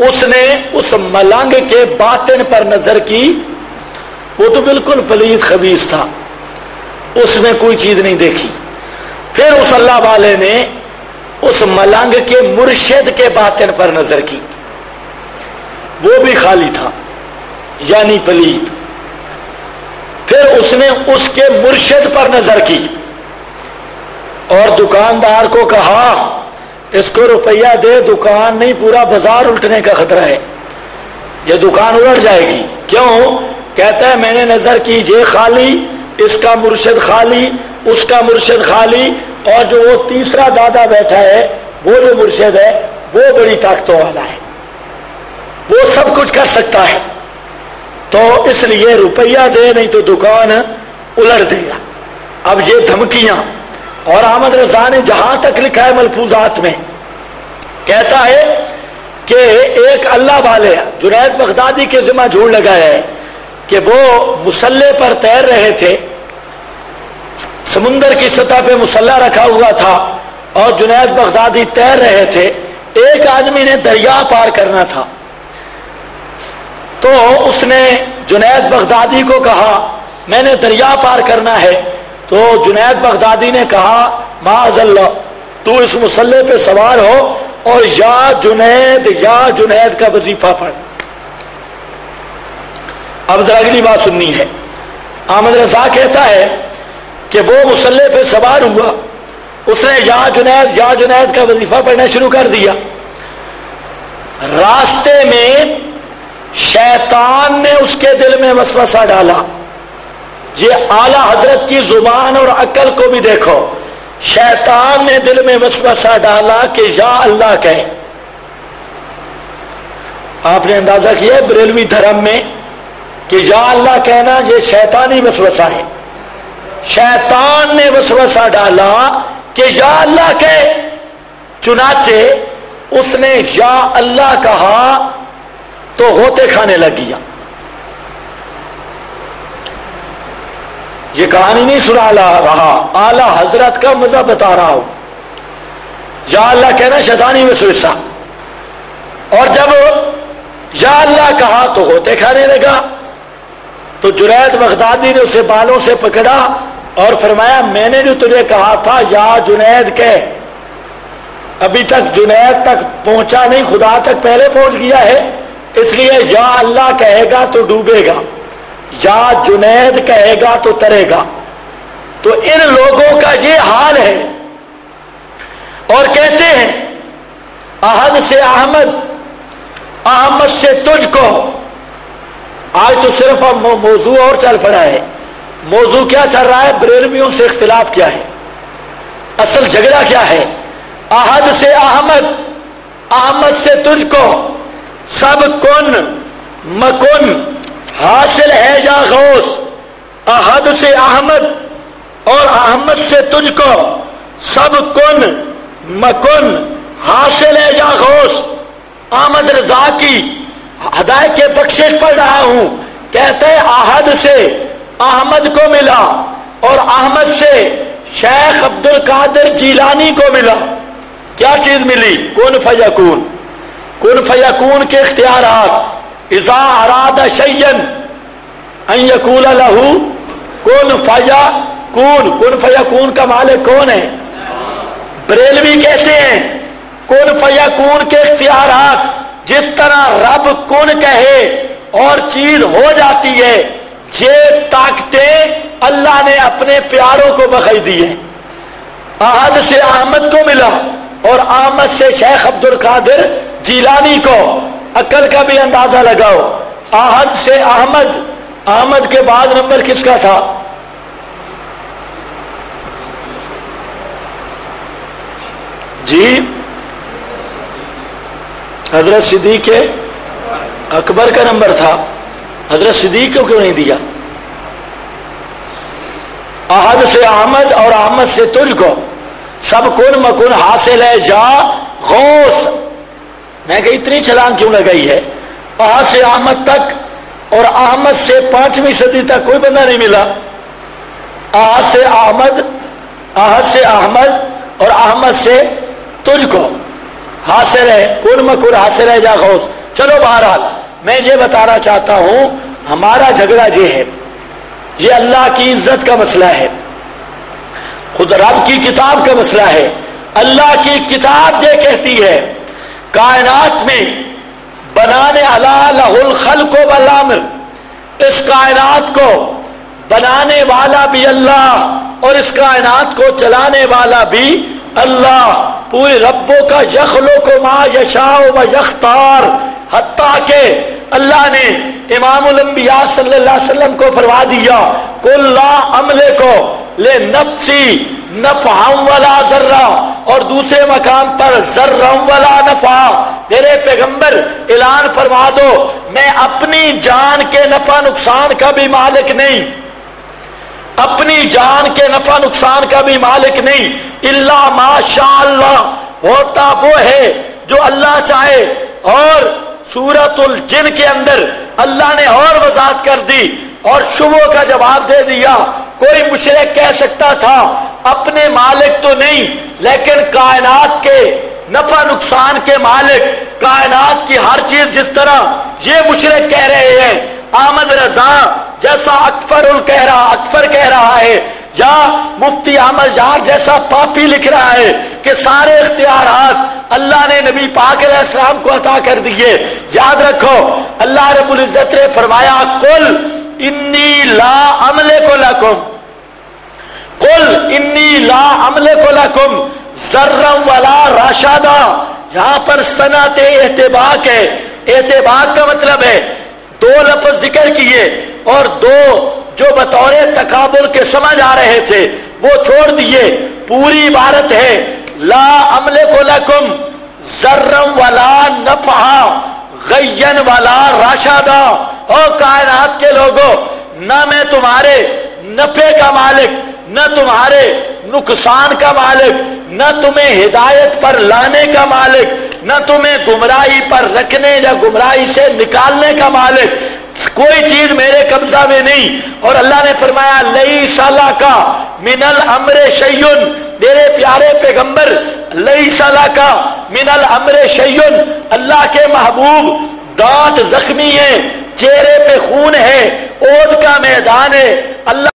اس نے اس ملنگ کے باطن پر نظر کی، وہ تو بالکل پلید خبیث تھا، اس میں کوئی چیز نہیں دیکھی۔ پھر اس اللہ والے نے اس ملنگ کے مرشد کے باطن پر نظر کی، وہ بھی خالی تھا یعنی پلید۔ پھر اس نے اس کے مرشد پر نظر کی اور دکاندار کو کہا اس کو روپیہ دے، دکان نہیں پورا بازار الٹنے کا خطرہ ہے، یہ دکان الٹ جائے گی۔ کیوں؟ کہتا ہے میں نے نظر کی، یہ خالی، اس کا مرشد خالی، اس کا مرشد خالی، اور جو وہ تیسرا دادا بیٹھا ہے وہ جو مرشد ہے وہ بڑی طاقتوں والا ہے، وہ سب کچھ کر سکتا ہے، تو اس لیے روپیہ دے نہیں تو دکان الٹ دے گا۔ اب یہ دھمکیاں، اور احمد رضا نے جہاں تک لکھا ہے ملفوظات میں، کہتا ہے کہ ایک اللہ والے جنید بغدادی کے ذمہ جھوٹ لگایا ہے کہ وہ مسلح پر تیر رہے تھے، سمندر کی سطح پہ مسلح رکھا ہوا تھا اور جنید بغدادی تیر رہے تھے، ایک آدمی نے دریا پار کرنا تھا، تو اس نے جنید بغدادی کو کہا میں نے دریا پار کرنا ہے، تو جنید بغدادی نے کہا معاذ اللہ تو اس مسلح پہ سوار ہو اور یا جنید کا وظیفہ پڑھ۔ اب ذرا اگلی بات سننی ہے۔ احمد رضا کہتا ہے کہ وہ مسلح پہ سوار ہوا، اس نے یا جنید کا وظیفہ پڑھنا شروع کر دیا، راستے میں شیطان نے اس کے دل میں وسوسہ ڈالا۔ یہ اعلی حضرت کی زبان اور عقل کو بھی دیکھو، شیطان نے دل میں وسوسہ ڈالا کہ یا اللہ کہے۔ آپ نے اندازہ کیا بریلوی دھرم میں کہ یا اللہ کہنا یہ شیطانی وسوسہ ہے، شیطان نے وسوسہ ڈالا کہ یا اللہ کہے، چنانچہ اس نے یا اللہ کہا تو ہوتے کھانے لگ گیا۔ یہ کہانی نہیں سنا رہا، اعلی حضرت کا مزہ بتا رہا ہوں۔ یا اللہ کہنا شیطانی وسوسہ، اور جب یا اللہ کہا تو ہوتے کھانے لگا، تو جنید بغدادی نے اسے بالوں سے پکڑا اور فرمایا میں نے جو تجھے کہا تھا یا جنید کہہ، ابھی تک جنید تک پہنچا نہیں، خدا تک پہلے پہنچ گیا ہے، اس لیے یا اللہ کہے گا تو ڈوبے گا، یا جنید کہے گا تو ترے گا۔ تو ان لوگوں کا یہ حال ہے، اور کہتے ہیں احد سے احمد، احمد سے تجھ کو۔ آج تو صرف موضوع اور چل پڑا ہے، موضوع کیا چل رہا ہے؟ بریلویوں سے اختلاف کیا ہے، اصل جھگڑا کیا ہے؟ احد سے احمد، احمد سے تجھ کو، سب کن مکن حاصل ہے یا غوث۔ احد سے احمد اور احمد سے تجھ کو، سب کن مکن حاصل ہے یا غوث۔ احمد رضا کی ہدایت کے بخشش پڑھ رہا ہوں، کہتے ہیں احد سے احمد کو ملا اور احمد سے شیخ عبد القادر جیلانی کو ملا۔ کیا چیز ملی؟ کن فیکون، کن فیکون کے اختیارات۔ اذا اراد شیئا ان یقول لہ کن فیکون، کن فیکون کا مالک کون ہے؟ بریلوی کہتے ہیں کن فیکون کے اختیارات، جس طرح رب کن کہے اور چیز ہو جاتی ہے، یہ طاقتیں اللہ نے اپنے پیاروں کو بخش دی ہیں۔ احد سے احمد کو ملا اور احمد سے شیخ عبد القادر جیلانی کو۔ عقل کا بھی اندازہ لگاؤ، احد سے احمد، احمد کے بعد نمبر کس کا تھا؟ جی حضرت صدیق اکبر کا نمبر تھا، حضرت صدیق کو کیوں نہیں دیا؟ احد سے احمد اور احمد سے تجھ کو، سب کن مکن حاصل ہے یا غوث۔ میں کہ اتنی چھلانگ کیوں لگائی ہے؟ احد سے احمد تک اور احمد سے 5ویں صدی تک کوئی بندہ نہیں ملا۔ احد سے احمد، احد سے احمد اور احمد سے تجھ کو حاصل ہے، کن مکن حاصل ہے یا غوث، چلو بہرحال میں یہ بتانا چاہتا ہوں ہمارا جھگڑا یہ ہے، یہ اللہ کی عزت کا مسئلہ ہے، خود رب کی کتاب کا مسئلہ ہے۔ اللہ کی کتاب یہ کہتی ہے کائنات میں بنانے علی لہ الخلق والامر، اس کائنات کو بنانے والا بھی اللہ اور اس کائنات کو چلانے والا بھی اللہ۔ پوری ربوں کا یخلق ما یشاء و یختار، حتیٰ کہ اللہ نے امام الانبیاء صلی اللہ علیہ وسلم کو فرما دیا قل لا املک لنفسی نفعا ولا ضرا، اور دوسرے مقام پر ضرا ولا نفع، میرے پیغمبر اعلان فرما دو میں اپنی جان کے نفع نقصان کا بھی مالک نہیں، اپنی جان کے نفع نقصان کا بھی مالک نہیں، الا ما شاء اللہ، ہوتا وہ ہے جو اللہ چاہے۔ اور سورۃ الجن کے اندر اللہ نے اور وضاحت کر دی اور شبہوں کا جواب دے دیا۔ کوئی مشرک کہہ سکتا تھا اپنے مالک تو نہیں لیکن کائنات کے نفع نقصان کے مالک، کائنات کی ہر چیز، جس طرح یہ مشرک کہہ رہے ہیں احمد رضا جیسا اکبر کہہ رہا ہے، یا مفتی احمد جار جیسا پاپی لکھ رہا ہے کہ سارے اختیارات اللہ نے نبی پاک علیہ السلام کو عطا کر دیے۔ یاد رکھو اللہ رب العزت نے فرمایا قل انی لا املک لکم، قل انی لا املک لکم ذرا ولا رشدا۔ یہاں پر صنعت احتباق ہے، احتباق کا مطلب ہے دو لفظ ذکر کیے اور دو جو بطور تقابل کے سمجھ آ رہے تھے وہ چھوڑ دیے۔ پوری عبارت ہے لا املک لکم ذرا ولا نفعا غیا ولا رشدا۔ او کائنات کے لوگوں، نہ میں تمہارے نفع کا مالک، نہ تمہارے نقصان کا مالک، نہ تمہیں ہدایت پر لانے کا مالک، نہ تمہیں گمراہی پر رکھنے یا گمراہی سے نکالنے کا مالک، کوئی چیز میرے قبضہ میں نہیں۔ اور اللہ نے فرمایا لیس لک من الامر شیء، میرے پیارے پیغمبر لیس لک من الامر شیء، اللہ کے محبوب دانت زخمی ہیں، چہرے پہ خون ہے، عود کا میدان ہے، اللہ